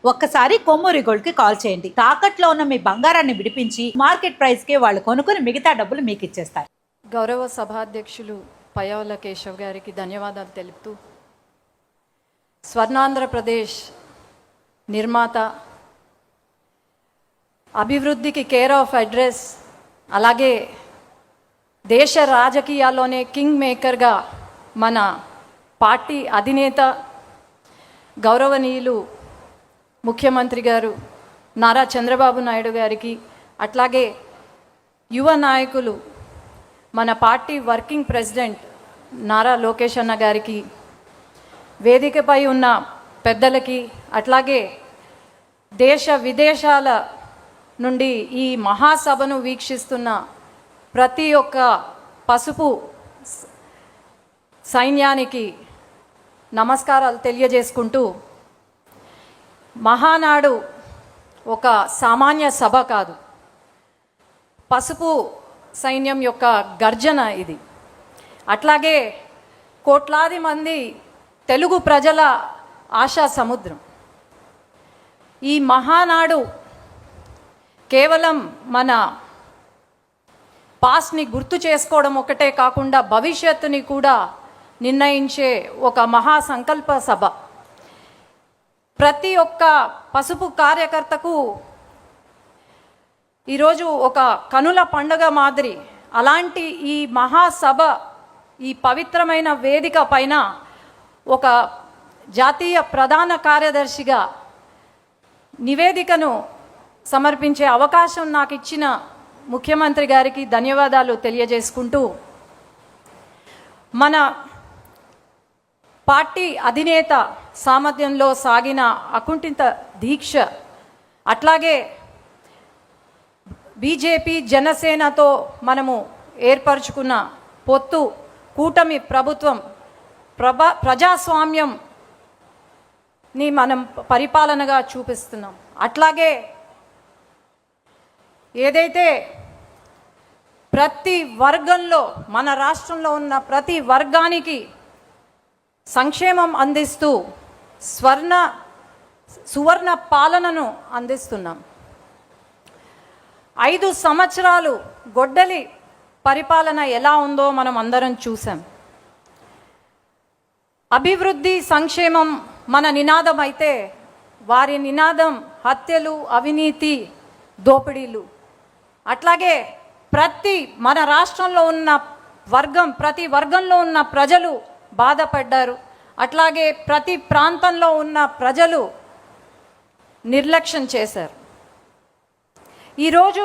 ఒక్కసారి కొమ్మూరి గోల్డ్ కి కాల్ చేయండి. తాకట్లో ఉన్న మీ బంగారాన్ని విడిపించి మార్కెట్ ప్రైస్ కి వాళ్ళు కొనుక్కుని మిగతా డబ్బులు మీకు ఇచ్చేస్తారు. గౌరవ సభాధ్యక్షులు పయ్యావుల కేశవ్ గారికి ధన్యవాదాలు తెలుపుతూ, స్వర్ణాంధ్రప్రదేశ్ నిర్మాత, అభివృద్ధికి కేర్ ఆఫ్ అడ్రస్, అలాగే దేశ రాజకీయాల్లోనే కింగ్ మేకర్గా మన పార్టీ అధినేత గౌరవనీయులు ముఖ్యమంత్రి గారు నారా చంద్రబాబు నాయుడు గారికి, అట్లాగే యువ నాయకులు మన party working president Nara Lokesh అన్న గారికి, వేదికపై ఉన్న పెద్దలకి, అట్లాగే దేశ విదేశాల నుండి ఈ మహాసభను వీక్షిస్తున్న ప్రతి ఒక్క పసుపు సైన్యానికి నమస్కారాలు తెలియజేసుకుంటూ, మహానాడు ఒక సామాన్య సభ కాదు, పసుపు సైన్యం యొక్క గర్జన ఇది. అట్లాగే కోట్లాది మంది తెలుగు ప్రజల ఆశా సముద్రం. ఈ మహానాడు కేవలం మన పాస్ట్ని గుర్తు చేసుకోవడం ఒకటే కాకుండా భవిష్యత్తుని కూడా నిర్ణయించే ఒక మహా సంకల్ప సభ. ప్రతి ఒక్క పసుపు కార్యకర్తకు ఈరోజు ఒక కనుల పండుగ మాదిరి. అలాంటి ఈ మహాసభ, ఈ పవిత్రమైన వేదిక పైన ఒక జాతీయ ప్రధాన కార్యదర్శిగా నివేదికను సమర్పించే అవకాశం నాకు ఇచ్చిన ముఖ్యమంత్రి గారికి ధన్యవాదాలు తెలియజేసుకుంటూ, మన పార్టీ అధినేత సామర్థ్యంలో సాగిన అకుంఠిత దీక్ష, అట్లాగే బీజేపీ జనసేనతో మనము ఏర్పరచుకున్న పొత్తు, కూటమి ప్రభుత్వం, ప్రజాస్వామ్యంని మనం పరిపాలనగా చూపిస్తున్నాం. అట్లాగే ఏదైతే ప్రతి వర్గంలో, మన రాష్ట్రంలో ఉన్న ప్రతి వర్గానికి సంక్షేమం అందిస్తూ సువర్ణ పాలనను అందిస్తున్నాం. 5 సంవత్సరాలు గొడ్డలి పరిపాలన ఎలా ఉందో మనం అందరం చూసాం. అభివృద్ధి, సంక్షేమం మన నినాదం అయితే, వారి నినాదం హత్యలు, అవినీతి, దోపిడీలు. అట్లాగే మన రాష్ట్రంలో ఉన్న ప్రతి వర్గంలో ఉన్న ప్రజలు బాధపడ్డారు. అట్లాగే ప్రతి ప్రాంతంలో ఉన్న ప్రజలు నిర్లక్ష్యం చేశారు. ఈరోజు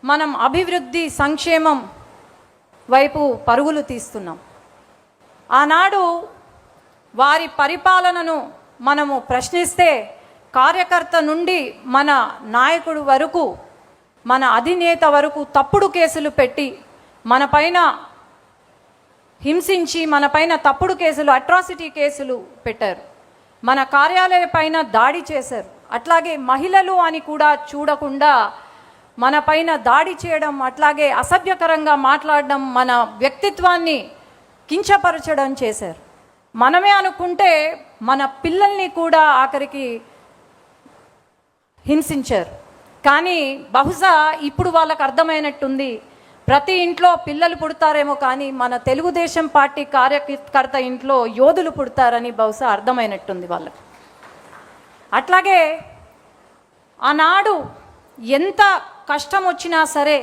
మనం అభివృద్ధి, సంక్షేమం వైపు పరుగులు తీస్తున్నాం. ఆనాడు వారి పరిపాలనను మనము ప్రశ్నిస్తే, కార్యకర్త నుండి మన నాయకుడు వరకు, మన అధినేత వరకు తప్పుడు కేసులు పెట్టి, మన పైన హింసించి, మన పైన తప్పుడు కేసులు, అట్రాసిటీ కేసులు పెట్టారు. మన కార్యాలయ పైన దాడి చేశారు. అట్లాగే మహిళలు అని కూడా చూడకుండా మన పైన దాడి చేయడం, అట్లాగే అసభ్యకరంగా మాట్లాడడం, మన వ్యక్తిత్వాన్ని కించపరచడం చేశారు. మనమే అనుకుంటే మన పిల్లల్ని కూడా ఆఖరికి హింసించారు. కానీ బహుశా ఇప్పుడు వాళ్ళకు అర్థమైనట్టుంది, ప్రతి ఇంట్లో పిల్లలు పుడతారేమో కానీ మన తెలుగుదేశం పార్టీ కార్యకర్త ఇంట్లో యోధులు పుడతారని బహుశా అర్థమైనట్టుంది వాళ్ళకి. అట్లాగే ఆనాడు ఎంత కష్టం వచ్చినా సరే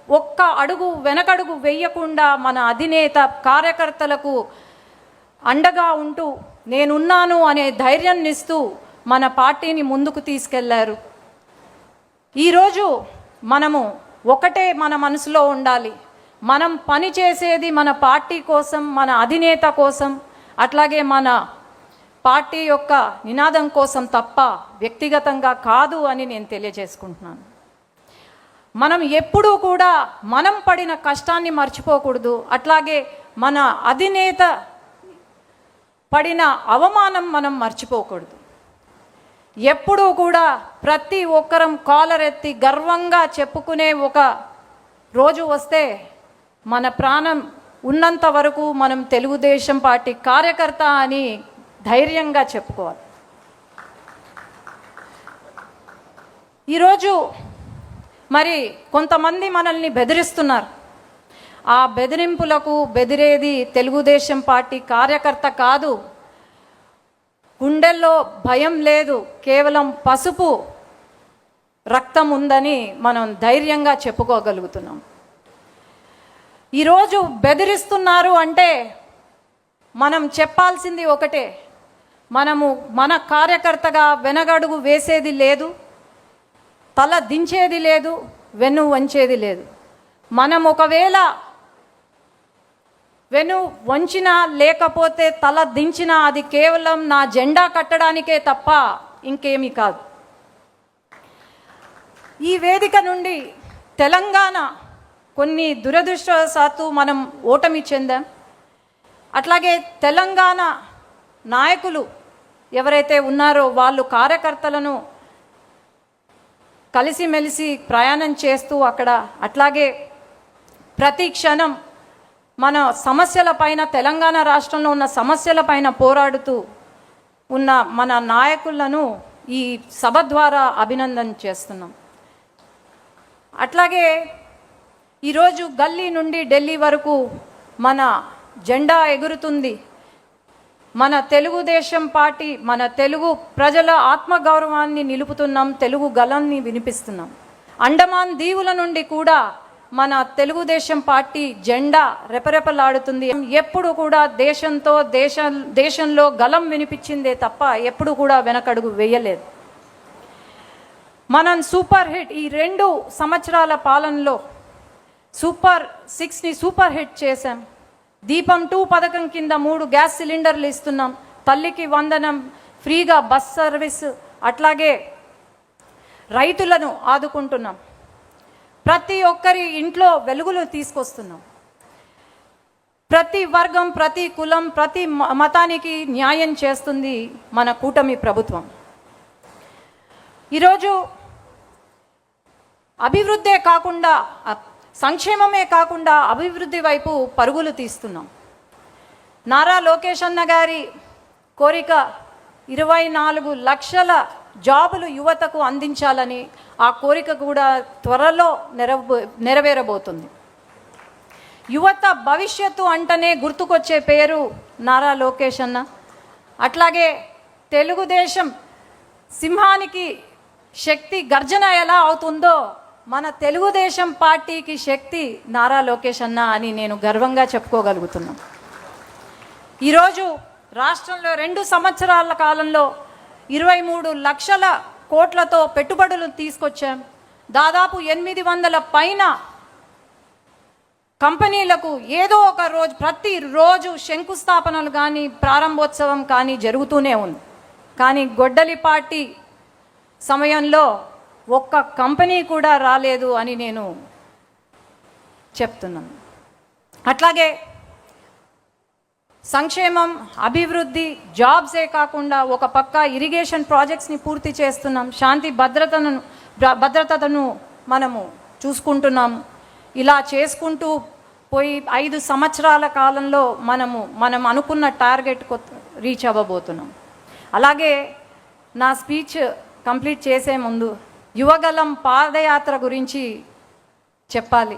ఒక్క అడుగు వెనకడుగు వేయకుండా మన అధినేత కార్యకర్తలకు అండగా ఉంటూ, నేనున్నాను అనే ధైర్యాన్ని ఇస్తూ మన పార్టీని ముందుకు తీసుకెళ్లారు. ఈరోజు మనము ఒకటే మన మనసులో ఉండాలి, మనం పని చేసేది మన పార్టీ కోసం, మన అధినేత కోసం, అట్లాగే మన పార్టీ యొక్క నినాదం కోసం తప్ప వ్యక్తిగతంగా కాదు అని నేను తెలియజేసుకుంటున్నాను. మనం ఎప్పుడూ కూడా మనం పడిన కష్టాన్ని మర్చిపోకూడదు. అట్లాగే మన అధినేత పడిన అవమానం మనం మర్చిపోకూడదు. ఎప్పుడూ కూడా ప్రతి ఒక్కరం కాలరెత్తి గర్వంగా చెప్పుకునే ఒక రోజు వస్తే, మన ప్రాణం ఉన్నంత వరకు మనం తెలుగుదేశం పార్టీ కార్యకర్త అని ధైర్యంగా చెప్పుకోవాలి. ఈరోజు మరి కొంతమంది మనల్ని బెదిరిస్తున్నారు. ఆ బెదిరింపులకు బెదిరేది తెలుగుదేశం పార్టీ కార్యకర్త కాదు. గుండెల్లో భయం లేదు, కేవలం పసుపు రక్తం ఉందని మనం ధైర్యంగా చెప్పుకోగలుగుతున్నాం. ఈరోజు బెదిరిస్తున్నారు అంటే మనం చెప్పాల్సింది ఒకటే, మనము మన కార్యకర్తగా వెనగడుగు వేసేది లేదు, తల దించేది లేదు, వెన్ను వంచేది లేదు. మనం ఒకవేళ వెను వంచినా లేకపోతే తల దించినా అది కేవలం నా జెండా కట్టడానికే తప్ప ఇంకేమీ కాదు. ఈ వేదిక నుండి తెలంగాణ కొన్ని దురదృష్టవశాత్తు మనం ఓటమి చెందాం. అట్లాగే తెలంగాణ నాయకులు ఎవరైతే ఉన్నారో వాళ్ళు కార్యకర్తలను కలిసిమెలిసి ప్రయాణం చేస్తూ అక్కడ అట్లాగే ప్రతి క్షణం మన సమస్యల పైన, తెలంగాణ రాష్ట్రంలో ఉన్న సమస్యల పైన పోరాడుతూ ఉన్న మన నాయకులను ఈ సభ ద్వారా అభినందన చేస్తున్నాం. అట్లాగే ఈరోజు గల్లీ నుండి ఢిల్లీ వరకు మన జెండా ఎగురుతుంది. మన తెలుగుదేశం పార్టీ, మన తెలుగు ప్రజల ఆత్మగౌరవాన్ని నిలుపుతున్నాం, తెలుగు గళాన్ని వినిపిస్తున్నాం. అండమాన్ దీవుల నుండి కూడా మన తెలుగుదేశం పార్టీ జెండా రెపరెపలాడుతుంది. ఎప్పుడు కూడా దేశంలో గళం వినిపించిందే తప్ప ఎప్పుడు కూడా వెనకడుగు వేయలేదు. మనం సూపర్ హిట్, ఈ 2 సంవత్సరాల పాలనలో సూపర్ 6ని సూపర్ హిట్ చేశాం. దీపం 2 పథకం కింద 3 గ్యాస్ సిలిండర్లు ఇస్తున్నాం. తల్లికి వందనం, ఫ్రీగా బస్ సర్వీస్, అట్లాగే రైతులను ఆదుకుంటున్నాం. ప్రతి ఒక్కరి ఇంట్లో వెలుగులు తీసుకొస్తున్నాం. ప్రతి వర్గం, ప్రతి కులం, ప్రతి మతానికి న్యాయం చేస్తుంది మన కూటమి ప్రభుత్వం. ఈరోజు అభివృద్ధే కాకుండా, సంక్షేమమే కాకుండా అభివృద్ధి వైపు పరుగులు తీస్తున్నాం. నారా లోకేష్ అన్న గారి కోరిక 24 లక్షల జాబులు యువతకు అందించాలని, ఆ కోరిక కూడా త్వరలో నెరవేరబోతుంది. యువత భవిష్యత్తు అంటనే గుర్తుకొచ్చే పేరు నారా లోకేష్ అన్న. అట్లాగే తెలుగుదేశం సింహానికి శక్తి గర్జన ఎలా అవుతుందో మన తెలుగుదేశం పార్టీకి శక్తి నారా లోకేష్ అన్న అని నేను గర్వంగా చెప్పుకోగలుగుతున్నాను. ఈరోజు రాష్ట్రంలో 2 సంవత్సరాల కాలంలో 23 లక్షల కోట్లతో పెట్టుబడులు తీసుకొచ్చాం. దాదాపు 800 పైన కంపెనీలకు ఏదో ఒక రోజు, ప్రతిరోజు శంకుస్థాపనలు కానీ ప్రారంభోత్సవం కానీ జరుగుతూనే ఉంది. కానీ గొడ్డలి పార్టీ సమయంలో ఒక్క కంపెనీ కూడా రాలేదు అని నేను చెప్తున్నాను. అట్లాగే సంక్షేమం, అభివృద్ధి, జాబ్సే కాకుండా ఒక పక్క ఇరిగేషన్ ప్రాజెక్ట్స్ని పూర్తి చేస్తున్నాం. శాంతి భద్రతను మనము చూసుకుంటున్నాము. ఇలా చేసుకుంటూ పోయి 5 సంవత్సరాల కాలంలో మనం అనుకున్న టార్గెట్ రీచ్ అవ్వబోతున్నాం. అలాగే నా స్పీచ్ కంప్లీట్ చేసే ముందు యువగలం పాదయాత్ర గురించి చెప్పాలి.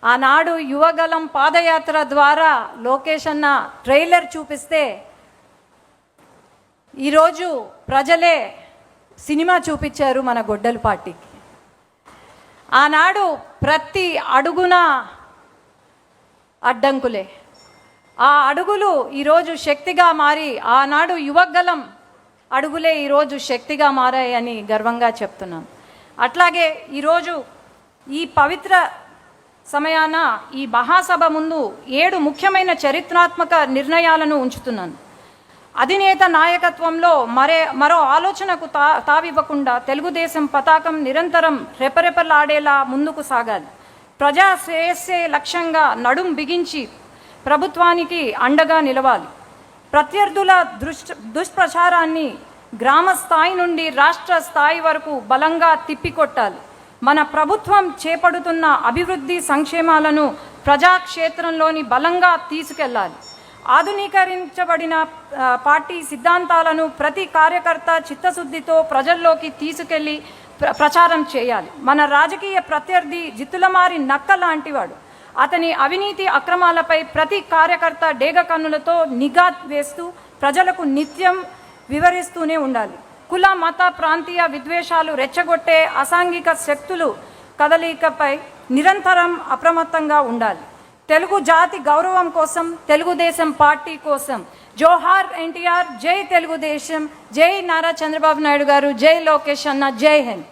ఆనాడు యువగలం పాదయాత్ర ద్వారా లోకేష్ అన్న ట్రైలర్ చూపిస్తే ఈరోజు ప్రజలే సినిమా చూపించారు మన గొడ్డలి పార్టీకి. ఆనాడు ప్రతి అడుగున అడ్డంకులే, ఆ అడుగులు ఈరోజు శక్తిగా మారి, ఆనాడు యువగలం అడుగులే ఈరోజు శక్తిగా మారాయని గర్వంగా చెప్తున్నాను. అట్లాగే ఈరోజు ఈ పవిత్ర సమయాన ఈ మహాసభ ముందు 7 ముఖ్యమైన చరిత్రాత్మక నిర్ణయాలను ఉంచుతున్నాను. అధినేత నాయకత్వంలో మరో ఆలోచనకు తావివ్వకుండా తెలుగుదేశం పతాకం నిరంతరం రెపరెపలాడేలా ముందుకు సాగాలి. ప్రజా శ్రేయస్సే లక్ష్యంగా నడుం బిగించి ప్రభుత్వానికి అండగా నిలవాలి. ప్రత్యర్థుల దుష్ప్రచారాన్ని గ్రామ స్థాయి నుండి రాష్ట్ర స్థాయి వరకు బలంగా తిప్పికొట్టాలి. మన ప్రభుత్వం చేపడుతున్న అభివృద్ధి సంక్షేమాలను ప్రజాక్షేత్రంలోని బలంగా తీసుకెళ్లాలి. ఆధునీకరించబడిన పార్టీ సిద్ధాంతాలను ప్రతి కార్యకర్త చిత్తశుద్ధితో ప్రజల్లోకి తీసుకెళ్లి ప్రచారం చేయాలి. మన రాజకీయ ప్రత్యర్థి జిత్తులమారి నక్క లాంటివాడు. అతని అవినీతి అక్రమాలపై ప్రతి కార్యకర్త డేగ కన్నులతో నిఘా వేస్తూ ప్రజలకు నిత్యం వివరిస్తూనే ఉండాలి. కుల మత ప్రాంతీయ విద్వేషాలు రెచ్చగొట్టే అసాంఘిక శక్తులు కదలికపై నిరంతరం అప్రమత్తంగా ఉండాలి. తెలుగు జాతి గౌరవం కోసం, తెలుగుదేశం పార్టీ కోసం జోహార్ ఎన్టీఆర్, జై తెలుగుదేశం, జై నారా చంద్రబాబు నాయుడు గారు, జై లోకేష్ అన్న, జై హింద్.